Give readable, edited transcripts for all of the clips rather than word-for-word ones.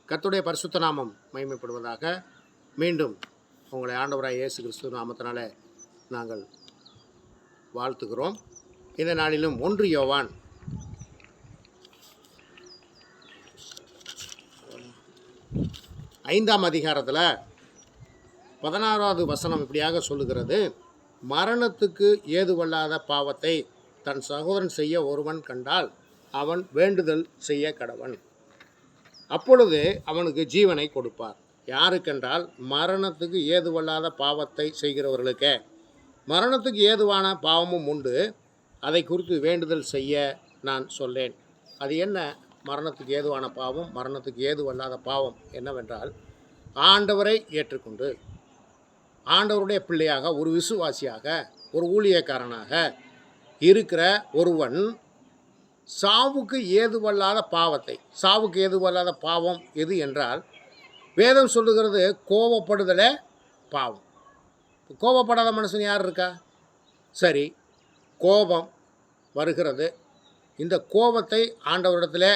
கர்த்தருடைய பரிசுத்த நாமம் மகிமைப்படுவதாக. மீண்டும் உங்களை ஆண்டவராய் இயேசு கிறிஸ்து நாமத்தினால நாங்கள் வாழ்த்துகிறோம். இந்த நாளிலும் 1 யோவான் 5ஆம் அதிகாரத்தில் 16வது வசனம் இப்படியாக சொல்லுகிறது: மரணத்துக்கு ஏதுவல்லாத பாவத்தை தன் சகோதரன் செய்ய ஒருவன் கண்டால் அவன் வேண்டுதல் செய்ய கடவன். அப்பொழுது அவனுக்கு ஜீவனை கொடுப்பார். யாருக்கென்றால் மரணத்துக்கு ஏதுவல்லாத பாவத்தை செய்கிறவர்களுக்கே. மரணத்துக்கு ஏதுவான பாவமும் உண்டு, அதை குறித்து வேண்டுதல் செய்ய நான் சொல்லேன். அது என்ன மரணத்துக்கு ஏதுவான பாவம்? மரணத்துக்கு ஏதுவல்லாத பாவம் என்னவென்றால், ஆண்டவரை ஏற்றுக்கொண்டு ஆண்டவருடைய பிள்ளையாக, ஒரு விசுவாசியாக, ஒரு ஊழியக்காரனாக இருக்கிற ஒருவன் சாவுக்கு ஏதுவல்லாத பாவத்தை, சாவுக்கு ஏதுவல்லாத பாவம் எது என்றால், வேதம் சொல்லுகிறது கோபப்படுதலே பாவம். கோபப்படாத மனுஷன் யார் இருக்கா? சரி, கோபம் வருகிறது. இந்த கோபத்தை ஆண்டவரிடத்தில்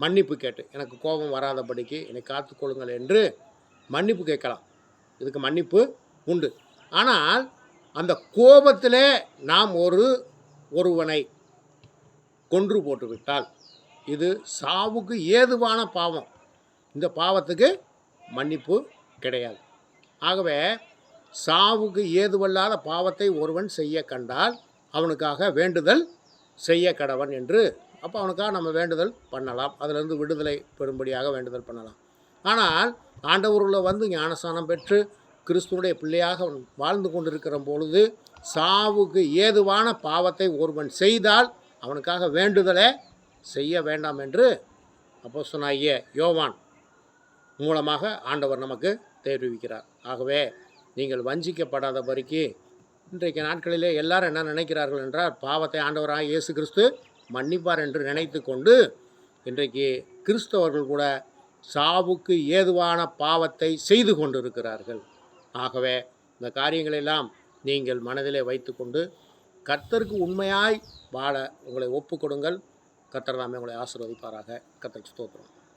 மன்னிப்பு கேட்டு, எனக்கு கோபம் வராதபடிக்கு என்னை காத்துக்கொள்ளுங்கள் என்று மன்னிப்பு கேட்கலாம். இதுக்கு மன்னிப்பு உண்டு. ஆனால் அந்த கோபத்திலே நாம் ஒருவனை கொன்று போட்டுவிட்டால் இது சாவுக்கு ஏதுவான பாவம். இந்த பாவத்துக்கு மன்னிப்பு கிடையாது. ஆகவே சாவுக்கு ஏதுவல்லாத பாவத்தை ஒருவன் செய்ய கண்டால் அவனுக்காக வேண்டுதல் செய்ய கடவன் என்று. அப்போ அவனுக்காக நம்ம வேண்டுதல் பண்ணலாம், அதிலிருந்து விடுதலை பெறும்படியாக வேண்டுதல் பண்ணலாம். ஆனால் ஆண்டவருள்ள வந்து ஞானஸ்நானம் பெற்று கிறிஸ்துவனுடைய பிள்ளையாக வாழ்ந்து கொண்டிருக்கிற பொழுது சாவுக்கு ஏதுவான பாவத்தை ஒருவன் செய்தால் அவனுக்காக வேண்டுதலை செய்ய வேண்டாம் என்று அப்போஸ்தலனாகிய யோவான் மூலமாக ஆண்டவர் நமக்கு தெரிவிக்கிறார். ஆகவே நீங்கள் வஞ்சிக்கப்படாதபடிக்கு இன்றைக்கு நாட்களிலே எல்லாரும் என்ன நினைக்கிறார்கள் என்றால், பாவத்தை ஆண்டவராக இயேசு கிறிஸ்து மன்னிப்பார் என்று நினைத்து கொண்டு இன்றைக்கு கிறிஸ்தவர்கள் கூட சாவுக்கு ஏதுவான பாவத்தை செய்து கொண்டிருக்கிறார்கள். ஆகவே இந்த காரியங்களெல்லாம் நீங்கள் மனதிலே வைத்து கொண்டு கர்த்தருக்கு உண்மையாய் வாழ உங்களை ஒப்பு கொடுங்கள். கர்த்தர் தாமே உங்களை ஆசீர்வதிப்பாராக. கர்த்தருக்கு ஸ்தோத்திரம்.